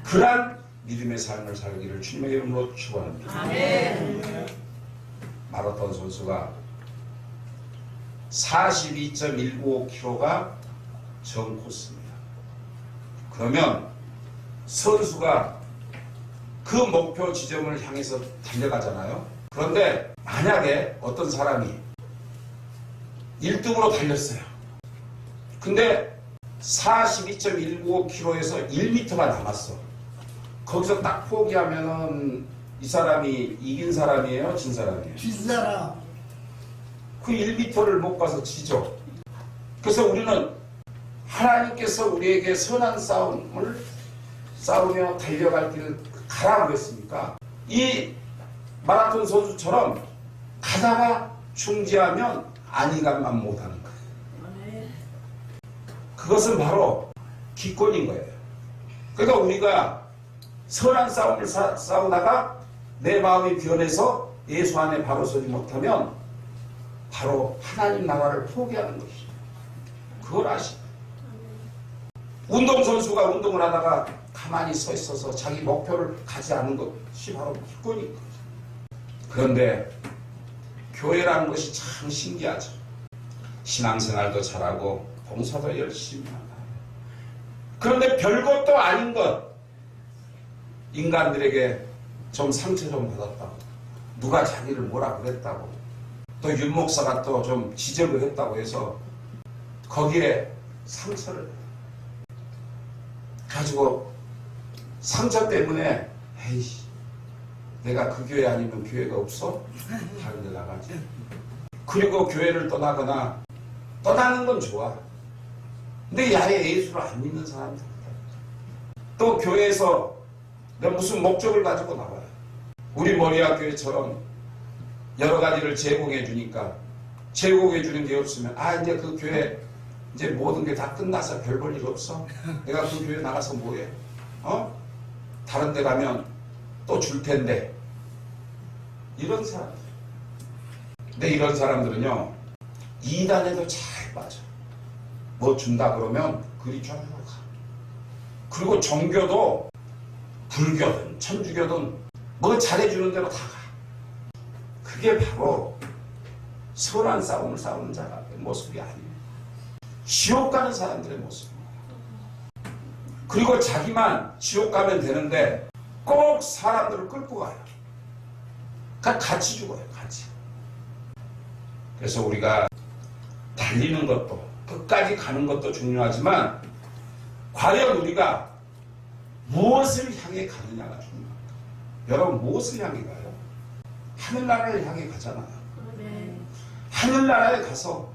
그러한 믿음의 삶을 살기를 주님의 이름으로 축원합니다. 아멘. 마라톤 선수가 42.195km가 정 코스입니다. 그러면 선수가 그 목표 지점을 향해서 달려가잖아요. 그런데 만약에 어떤 사람이 1등으로 달렸어요. 근데 42.195km에서 1m가 남았어. 거기서 딱 포기하면은 이 사람이 이긴 사람이에요? 진 사람이에요? 뒷사람. 그 1m를 못 가서 지죠. 그래서 우리는 하나님께서 우리에게 선한 싸움을 싸우며 달려갈 길을 가라 그랬습니까? 이 마라톤 선수처럼 가다가 중지하면 안일감만 못하는 거예요. 아멘. 그것은 바로 기권인 거예요. 그러니까 우리가 선한 싸움을 싸우다가 내 마음이 변해서 예수 안에 바로 서지 못하면 바로 하나님 나라를 포기하는 것이죠. 그걸 아시죠? 운동선수가 운동을 하다가 가만히 서 있어서 자기 목표를 가지 않은 것이 바로 기권인 거죠. 그런데 교회라는 것이 참 신기하죠. 신앙생활도 잘하고 봉사도 열심히 하고 그런데 별것도 아닌 것 인간들에게 좀 상처 좀 받았다고 누가 자기를 뭐라 그랬다고 또 윤목사가 또 좀 지적을 했다고 해서 거기에 상처를 가지고 상처 때문에 에이씨 내가 그 교회 아니면 교회가 없어? 다른 데 나가지. 그리고 교회를 떠나거나 떠나는 건 좋아. 근데 야외 예수를 안 믿는 사람들 또 교회에서 내가 무슨 목적을 가지고 나와요. 우리 머리학교회처럼 여러 가지를 제공해 주니까 제공해 주는 게 없으면 이제 그 교회 이제 모든 게 다 끝나서 별 볼 일 없어. 내가 그 교회 나가서 뭐해? 다른 데 가면 또 줄 텐데. 이런 사람들. 근데 이런 사람들은요 이단에도 잘 빠져. 뭐 준다 그러면 그리 쫙 가. 그리고 종교도 불교든 천주교든 뭐 잘해주는 대로 다 가. 그게 바로 선한 싸움을 싸우는 자의 모습이 아니에요. 지옥 가는 사람들의 모습입니다. 그리고 자기만 지옥 가면 되는데 꼭 사람들을 끌고 가요. 그러니까 같이 죽어요. 같이. 그래서 우리가 달리는 것도 끝까지 가는 것도 중요하지만 과연 우리가 무엇을 향해 가느냐가 중요합니다. 여러분 무엇을 향해 가요? 하늘나라를 향해 가잖아요. 네. 하늘나라에 가서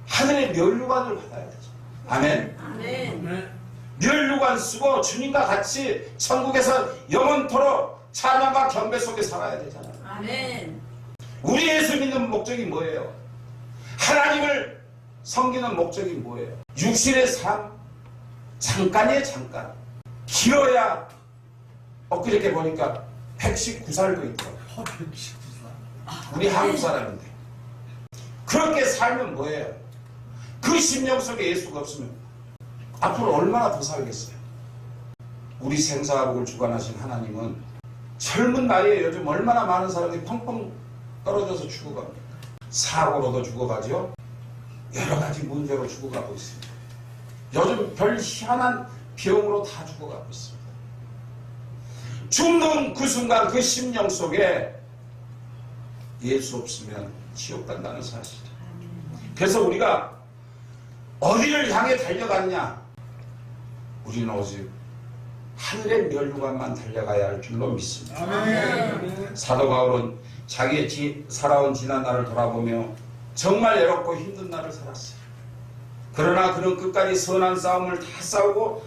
하늘의 면류관을 받아야 되죠. 아멘. 아멘. 면류관 쓰고 주님과 같이 천국에서 영원토록 찬양과 경배 속에 살아야 되잖아요. 아멘. 우리 예수 믿는 목적이 뭐예요? 하나님을 섬기는 목적이 뭐예요? 육신의 삶 잠깐이에요. 잠깐. 길어야 엊그저께 보니까 119살도 있더라고요. 119살. 우리 한국 사람인데 그렇게 살면 뭐예요? 그 심령 속에 예수가 없으면 앞으로 얼마나 더 살겠어요? 우리 생사복을 주관하신 하나님은 젊은 나이에 요즘 얼마나 많은 사람들이 펑펑 떨어져서 죽어갑니까? 사고로도 죽어가죠. 여러 가지 문제로 죽어가고 있습니다. 요즘 별 희한한 병으로 다 죽어가고 있습니다. 죽는 그 순간 그 심령 속에 예수 없으면 지옥 간다는 사실. 그래서 우리가 어디를 향해 달려가느냐? 우리는 오직 하늘의 면류관만 달려가야 할 줄로 믿습니다. 아멘. 사도 바울은 자기의 살아온 지난 날을 돌아보며 정말 외롭고 힘든 날을 살았어요. 그러나 그는 끝까지 선한 싸움을 다 싸우고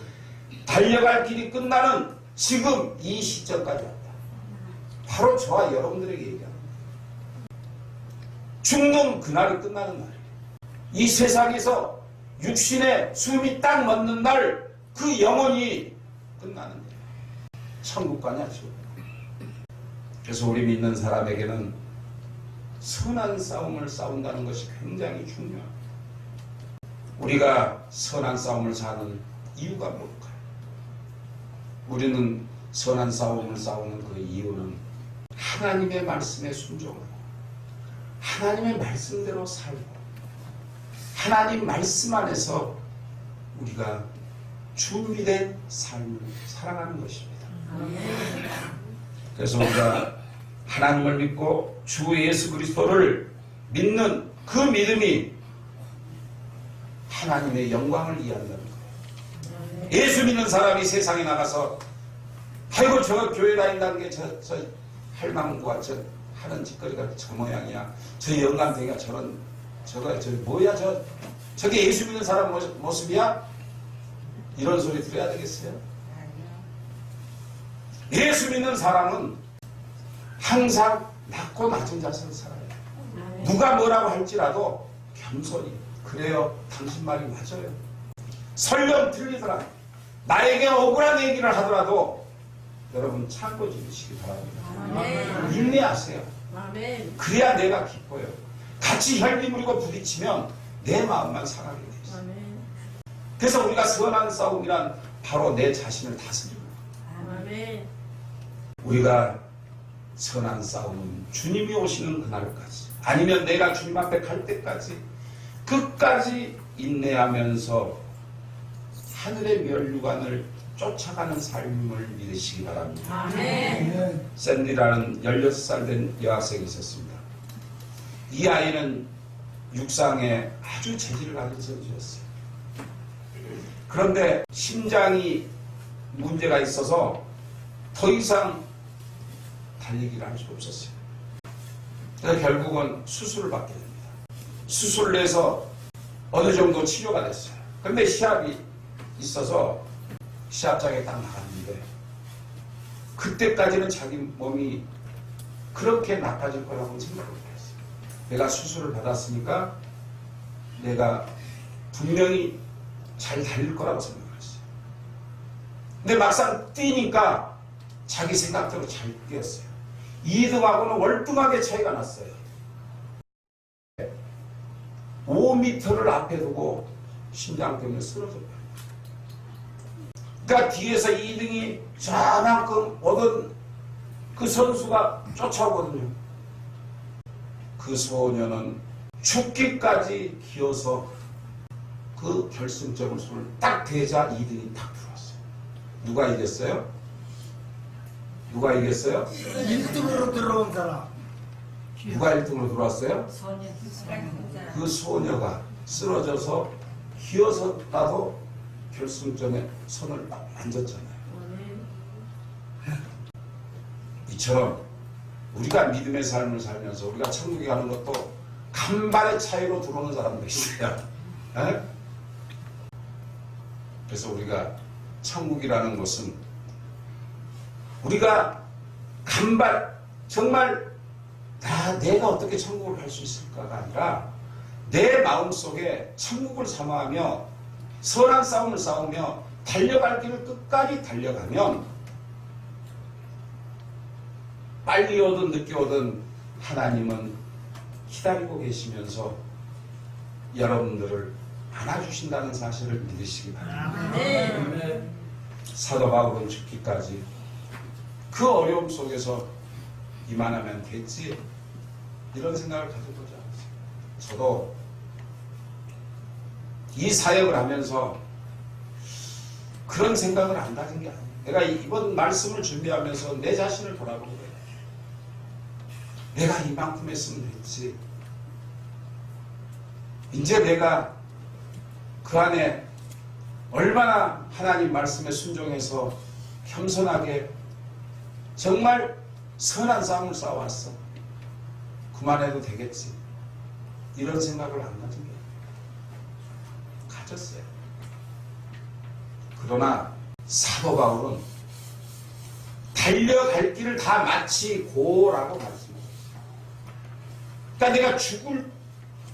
달려갈 길이 끝나는 지금 이 시점까지 왔다. 바로 저와 여러분들에게 얘기합니다. 죽는 그날이 끝나는 날이에요. 이 세상에서 육신의 숨이 딱 멎는 날 그 영혼이 끝나는 거예요. 천국 가냐 지옥. 그래서 우리 믿는 사람에게는 선한 싸움을 싸운다는 것이 굉장히 중요합니다. 우리가 선한 싸움을 사는 이유가 뭘까요? 우리는 선한 싸움을 싸우는 그 이유는 하나님의 말씀에 순종하고 하나님의 말씀대로 살고 하나님 말씀 안에서 우리가 준비된 삶을 살아가는 것입니다. 그래서 우리가 하나님을 믿고 주 예수 그리스도를 믿는 그 믿음이 하나님의 영광을 이해한다는 거예요. 예수 믿는 사람이 세상에 나가서 아이고 저 교회 다닌다는 게 저 할망구가 저 하는 짓거리가 저 모양이야. 저 영감탱이가 저런 저거 저 뭐야 저게 예수 믿는 사람 모습이야? 이런 소리 들어야 되겠어요? 예수 믿는 사람은 항상 낮고 낮은 자세로 살아요. 누가 뭐라고 할지라도 겸손히 그래요. 당신 말이 맞아요. 설령 틀리더라. 나에게 억울한 얘기를 하더라도 여러분 참고 지으시기 바랍니다. 인내하세요. 그래야 내가 기뻐요. 같이 혈기물고 부딪히면 내 마음만 상하게 돼 있어요. 그래서 우리가 선한 싸움이란 바로 내 자신을 다스리는 거예요. 우리가 선한 싸움은 주님이 오시는 그날까지 아니면 내가 주님 앞에 갈 때까지 끝까지 인내하면서 하늘의 면류관을 쫓아가는 삶을 믿으시기 바랍니다. 샌디라는 16살 된 여학생이 있었습니다. 이 아이는 육상에 아주 재질을 가진 선수였어요. 그런데 심장이 문제가 있어서 더 이상 달리기를 할 수 없었어요. 그래서 결국은 수술을 받게 됩니다. 수술을 해서 어느 정도 치료가 됐어요. 그런데 시합이 있어서 시합장에 딱 나갔는데 그때까지는 자기 몸이 그렇게 나빠질 거라고는 생각을 못했어요. 내가 수술을 받았으니까 내가 분명히 잘 달릴 거라고 생각을 했어요. 근데 막상 뛰니까 자기 생각대로 잘 뛰었어요. 2등하고는 월등하게 차이가 났어요. 5m를 앞에 두고 심장 때문에 쓰러졌어요. 그러니까 뒤에서 2등이 저만큼 오던 그 선수가 쫓아오거든요. 그 소녀는 죽기까지 기어서 그 결승점을 손을 딱 대자 2등이 딱 들어왔어요. 누가 이겼어요? 누가 이겼어요? 1등으로 들어온 사람. 누가 1등으로 들어왔어요? 그 소녀가 쓰러져서 기어서라도 결승점에 손을 딱 만졌잖아요. 이처럼 우리가 믿음의 삶을 살면서 우리가 천국에 가는 것도 간발의 차이로 들어오는 사람도 있어요. 에? 그래서 우리가 천국이라는 것은 우리가 간발 정말 내가 어떻게 천국을 갈 수 있을까가 아니라 내 마음속에 천국을 사모하며 선한 싸움을 싸우며 달려갈 길을 끝까지 달려가면 빨리 오든 늦게 오든 하나님은 기다리고 계시면서 여러분들을 안아주신다는 사실을 믿으시기 바랍니다. 사도 바울은 죽기까지 그 어려움 속에서 이만하면 됐지 이런 생각을 가져보지 않았어요. 저도 이 사역을 하면서 그런 생각을 안 가진 게 아니에요. 내가 이번 말씀을 준비하면서 내 자신을 돌아본 거예요. 내가 이만큼 했으면 됐지. 이제 내가 그 안에 얼마나 하나님 말씀에 순종해서 겸손하게 정말 선한 싸움을 싸워왔어. 그만해도 되겠지. 이런 생각을 안 가진 게 가졌어요. 그러나 사도 바울은 달려갈 길을 다 마치고라고 말씀합니다. 그러니까 내가 죽을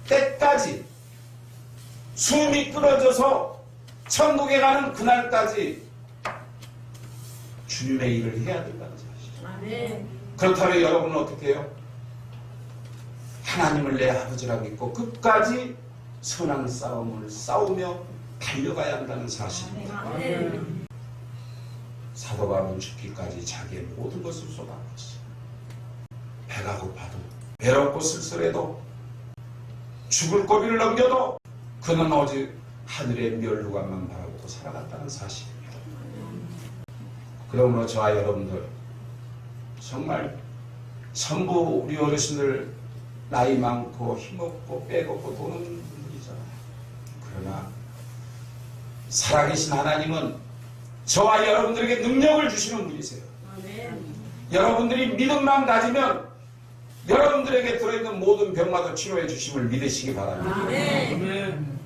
때까지 숨이 끊어져서 천국에 가는 그날까지 주님의 일을 해야 된다는 사실. 아멘. 그렇다면 여러분은 어떻게 해요? 하나님을 내 아버지라 믿고 끝까지 선한 싸움을 싸우며 달려가야 한다는 사실입니다. 아멘. 사도 바울은 죽기까지 자기의 모든 것을 쏟아붓었어요. 배가 고파도 외롭고 쓸쓸해도 죽을 고비를 넘겨도 그는 오직 하늘의 멸류관만 바라보고 살아갔다는 사실입니다. 그러므로 저와 여러분들 정말 전부 우리 어르신들 나이 많고 힘없고 빼먹고 도는 분들이잖아요. 그러나 살아계신 하나님은 저와 여러분들에게 능력을 주시는 분이세요. 아멘. 여러분들이 믿음만 가지면 여러분들에게 들어있는 모든 병마도 치료해 주심을 믿으시기 바랍니다. 아멘.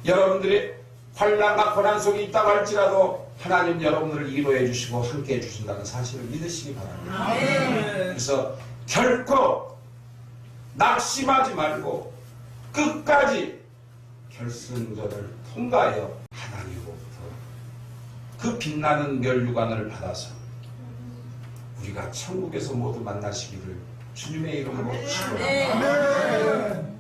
여러분들이 환난과 고난 속에 있다고 할지라도 하나님 여러분들을 위로해 주시고 함께 해 주신다는 사실을 믿으시기 바랍니다. 아멘. 그래서 결코 낙심하지 말고 끝까지 결승전을 통과하여 하나님으로부터 그 빛나는 멸류관을 받아서 우리가 천국에서 모두 만나시기를 주님의 이름으로 축원합니다. 아멘.